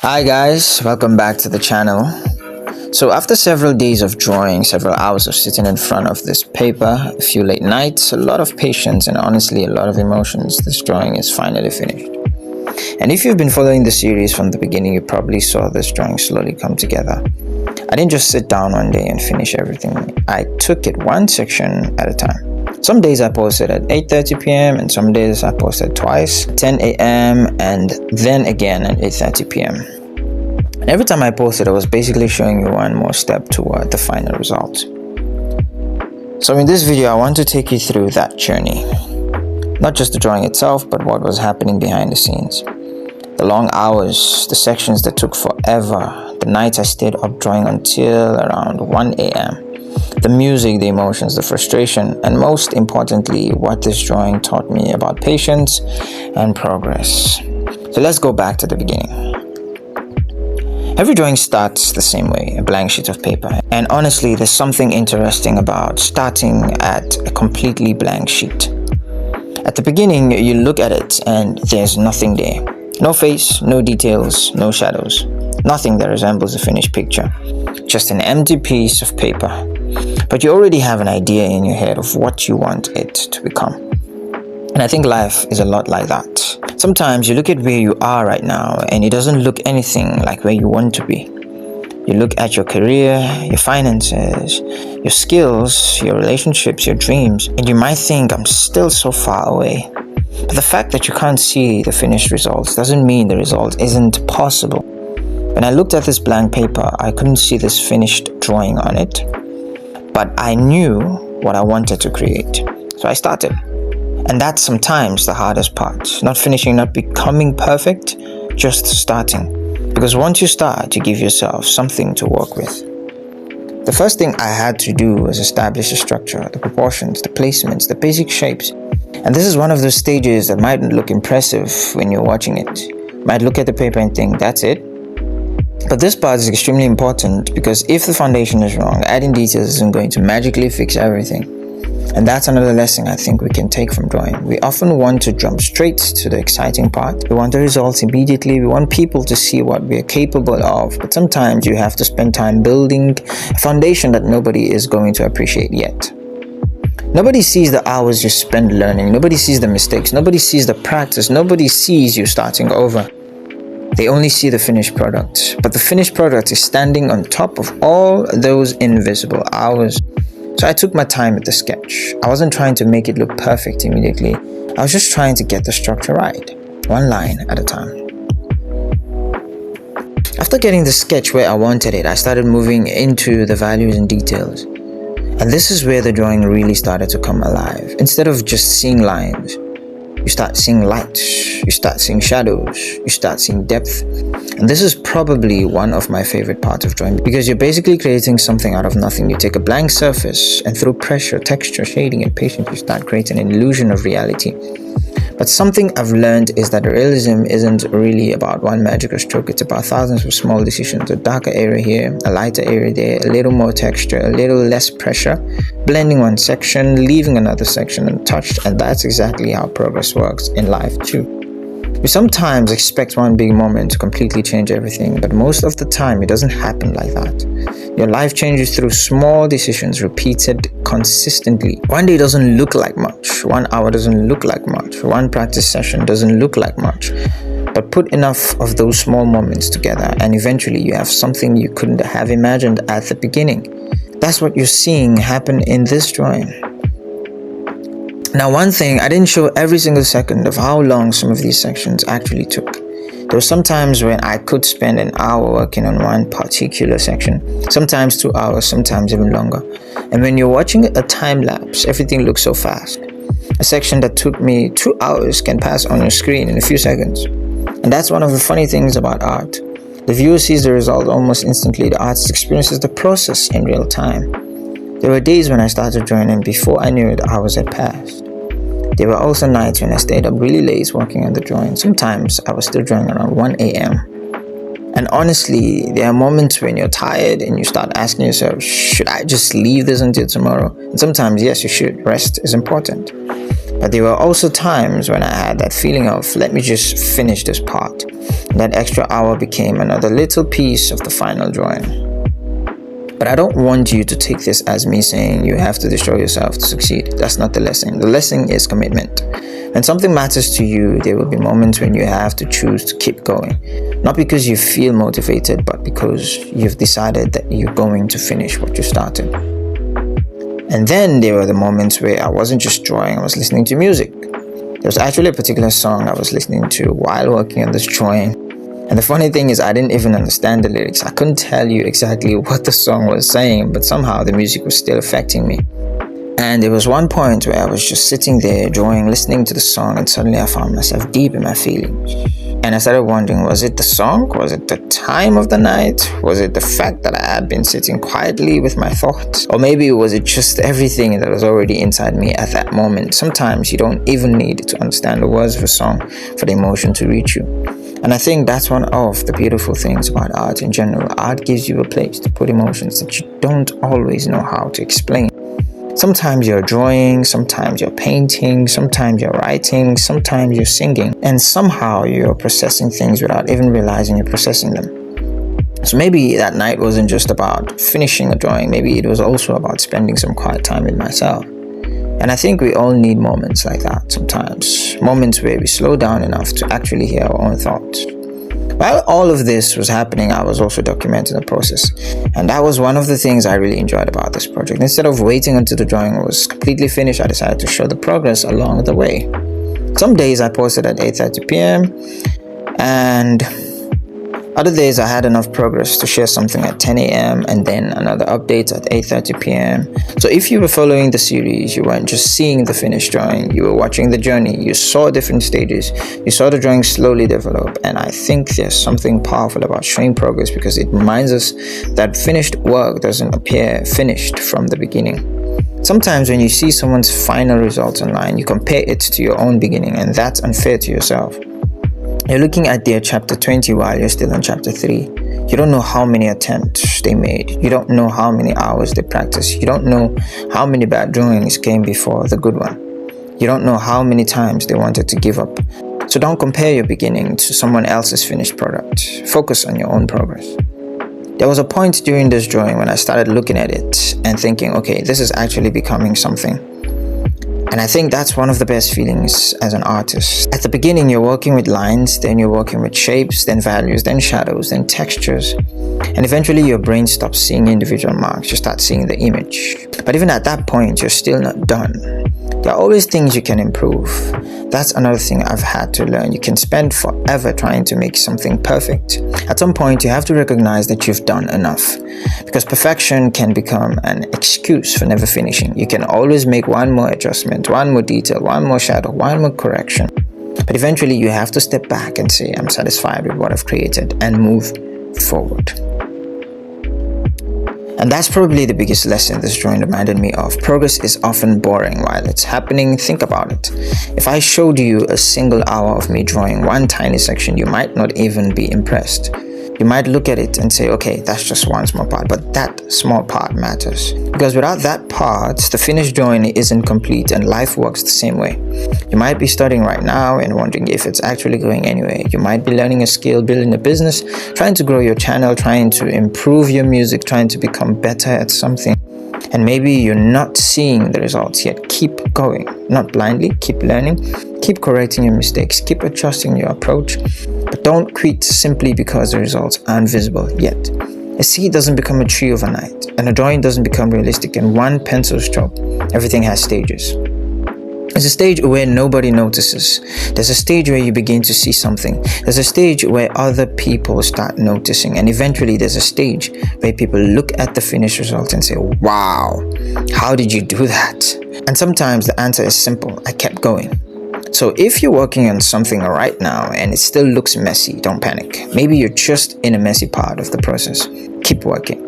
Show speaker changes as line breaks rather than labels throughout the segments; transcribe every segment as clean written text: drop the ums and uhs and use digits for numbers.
Hi guys, welcome back to the channel. So after several days of drawing, several hours of sitting in front of this paper, a few late nights, a lot of patience and honestly a lot of emotions, this drawing is finally finished. And if you've been following the series from the beginning, you probably saw this drawing slowly come together. I didn't just sit down one day and finish everything. I took it one section at a time. Some days I posted at 8:30 p.m. and some days I posted twice, 10 a.m. and then again at 8:30 p.m. And every time I posted, I was basically showing you one more step toward the final result. So in this video, I want to take you through that journey. Not just the drawing itself, but what was happening behind the scenes. The long hours, the sections that took forever, the nights I stayed up drawing until around 1 a.m. The music, the emotions, the frustration, and most importantly, what this drawing taught me about patience and progress. So let's go back to the beginning. Every drawing starts the same way, a blank sheet of paper. And honestly, there's something interesting about starting at a completely blank sheet. At the beginning, you look at it and there's nothing there. No face, no details, no shadows. Nothing that resembles a finished picture. Just an empty piece of paper. But you already have an idea in your head of what you want it to become. And I think life is a lot like that. Sometimes you look at where you are right now and it doesn't look anything like where you want to be. You look at your career, your finances, your skills, your relationships, your dreams, and you might think, I'm still so far away. But the fact that you can't see the finished results doesn't mean the result isn't possible. When I looked at this blank paper, I couldn't see this finished drawing on it, but I knew what I wanted to create. So I started. And that's sometimes the hardest part. Not finishing, not becoming perfect, just starting. Because once you start, you give yourself something to work with. The first thing I had to do was establish the structure, the proportions, the placements, the basic shapes. And this is one of those stages that might look impressive when you're watching it. You might look at the paper and think, that's it. But this part is extremely important because if the foundation is wrong, adding details isn't going to magically fix everything. And that's another lesson I think we can take from drawing. We often want to jump straight to the exciting part. We want the results immediately. We want people to see what we are capable of. But sometimes you have to spend time building a foundation that nobody is going to appreciate yet. Nobody sees the hours you spend learning. Nobody sees the mistakes. Nobody sees the practice. Nobody sees you starting over. They only see the finished product. But the finished product is standing on top of all those invisible hours. So I took my time with the sketch. I wasn't trying to make it look perfect immediately. I was just trying to get the structure right, one line at a time. After getting the sketch where I wanted it, I started moving into the values and details. And this is where the drawing really started to come alive. Instead of just seeing lines, you start seeing light, you start seeing shadows, you start seeing depth. And this is probably one of my favorite parts of drawing because you're basically creating something out of nothing. You take a blank surface and through pressure, texture, shading, and patience, you start creating an illusion of reality. But something I've learned is that realism isn't really about one magical stroke. It's about thousands of small decisions. A darker area here, a lighter area there, a little more texture, a little less pressure, blending one section, leaving another section untouched. And that's exactly how progress works in life too. We sometimes expect one big moment to completely change everything, but most of the time it doesn't happen like that. Your life changes through small decisions repeated consistently. One day doesn't look like much, 1 hour doesn't look like much, one practice session doesn't look like much. But put enough of those small moments together and eventually you have something you couldn't have imagined at the beginning. That's what you're seeing happen in this drawing. Now, one thing, I didn't show every single second of how long some of these sections actually took. There were some times when I could spend an hour working on one particular section, sometimes 2 hours, sometimes even longer. And when you're watching a time lapse, everything looks so fast. A section that took me 2 hours can pass on your screen in a few seconds. And that's one of the funny things about art. The viewer sees the result almost instantly. The artist experiences the process in real time. There were days when I started drawing and before I knew it, hours had passed. There were also nights when I stayed up really late working on the drawing. Sometimes I was still drawing around 1 a.m. And honestly, there are moments when you're tired and you start asking yourself, should I just leave this until tomorrow? And sometimes, yes, you should. Rest is important. But there were also times when I had that feeling of, let me just finish this part. That extra hour became another little piece of the final drawing. But I don't want you to take this as me saying you have to destroy yourself to succeed. That's not the lesson. The lesson is commitment. When something matters to you, there will be moments when you have to choose to keep going. Not because you feel motivated, but because you've decided that you're going to finish what you started. And then there were the moments where I wasn't just drawing, I was listening to music. There was actually a particular song I was listening to while working on this drawing. And the funny thing is, I didn't even understand the lyrics. I couldn't tell you exactly what the song was saying, but somehow the music was still affecting me. And there was one point where I was just sitting there drawing, listening to the song, and suddenly I found myself deep in my feelings. And I started wondering, was it the song? Was it the time of the night? Was it the fact that I had been sitting quietly with my thoughts? Or maybe was it just everything that was already inside me at that moment? Sometimes you don't even need to understand the words of a song for the emotion to reach you. And I think that's one of the beautiful things about art in general. Art gives you a place to put emotions that you don't always know how to explain. Sometimes you're drawing, sometimes you're painting, sometimes you're writing, sometimes you're singing, and somehow you're processing things without even realizing you're processing them. So maybe that night wasn't just about finishing a drawing, maybe it was also about spending some quiet time with myself. And I think we all need moments like that sometimes, moments where we slow down enough to actually hear our own thoughts. While all of this was happening, I was also documenting the process. And that was one of the things I really enjoyed about this project. Instead of waiting until the drawing was completely finished, I decided to show the progress along the way. Some days I posted at 8:30 p.m. and other days I had enough progress to share something at 10 a.m. and then another update at 8:30 p.m. So if you were following the series, you weren't just seeing the finished drawing, you were watching the journey, you saw different stages, you saw the drawing slowly develop. And I think there's something powerful about showing progress because it reminds us that finished work doesn't appear finished from the beginning. Sometimes when you see someone's final results online, you compare it to your own beginning, and that's unfair to yourself. You're looking at their chapter 20 while you're still on chapter 3. You don't know how many attempts they made. You don't know how many hours they practiced. You don't know how many bad drawings came before the good one. You don't know how many times they wanted to give up. So don't compare your beginning to someone else's finished product. Focus on your own progress. There was a point during this drawing when I started looking at it and thinking, okay, this is actually becoming something. And I think that's one of the best feelings as an artist. At the beginning, you're working with lines, then you're working with shapes, then values, then shadows, then textures. And eventually your brain stops seeing individual marks, you start seeing the image. But even at that point, you're still not done. There are always things you can improve. That's another thing I've had to learn. You can spend forever trying to make something perfect. At some point, you have to recognize that you've done enough. Because perfection can become an excuse for never finishing. You can always make one more adjustment, one more detail, one more shadow, one more correction. But eventually, you have to step back and say, I'm satisfied with what I've created, and move forward. And that's probably the biggest lesson this drawing reminded me of. Progress is often boring while it's happening. Think about it. If I showed you a single hour of me drawing one tiny section, you might not even be impressed. You might look at it and say, okay, that's just one small part, but that small part matters. Because without that part, the finished drawing isn't complete, and life works the same way. You might be studying right now and wondering if it's actually going anywhere. You might be learning a skill, building a business, trying to grow your channel, trying to improve your music, trying to become better at something. And maybe you're not seeing the results yet. Keep going, not blindly, keep learning, keep correcting your mistakes, keep adjusting your approach, but don't quit simply because the results aren't visible yet. A seed doesn't become a tree overnight, and a drawing doesn't become realistic in one pencil stroke. Everything has stages. There's a stage where nobody notices. There's a stage where you begin to see something. There's a stage where other people start noticing. And eventually there's a stage where people look at the finished result and say, wow, how did you do that? And sometimes the answer is simple. I kept going. So if you're working on something right now and it still looks messy, don't panic. Maybe you're just in a messy part of the process. Keep working.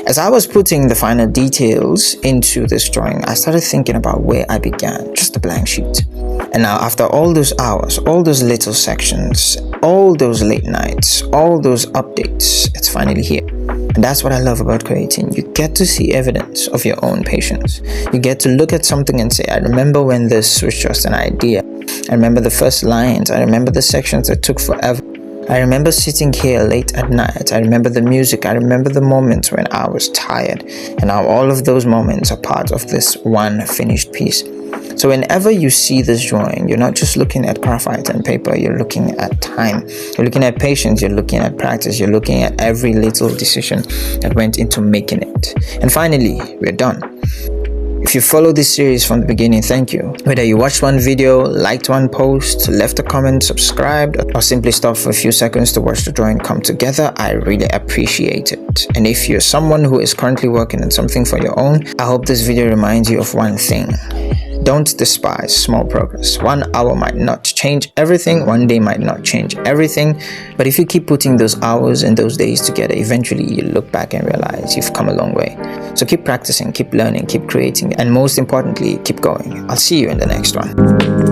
As I was putting the final details into this drawing, I started thinking about where I began, just a blank sheet. And now after all those hours, all those little sections, all those late nights, all those updates, it's finally here. And that's what I love about creating. You get to see evidence of your own patience. You get to look at something and say, I remember when this was just an idea. I remember the first lines. I remember the sections that took forever. I remember sitting here late at night. I remember the music. I remember the moments when I was tired. And now all of those moments are part of this one finished piece. So whenever you see this drawing, you're not just looking at graphite and paper, you're looking at time. You're looking at patience, you're looking at practice, you're looking at every little decision that went into making it. And finally, we're done. If you followed this series from the beginning, thank you. Whether you watched one video, liked one post, left a comment, subscribed, or simply stopped for a few seconds to watch the drawing come together, I really appreciate it. And if you're someone who is currently working on something for your own, I hope this video reminds you of one thing. Don't despise small progress. 1 hour might not change everything, one day might not change everything, but if you keep putting those hours and those days together, eventually you look back and realize you've come a long way. So keep practicing, keep learning, keep creating, and most importantly, keep going. I'll see you in the next one.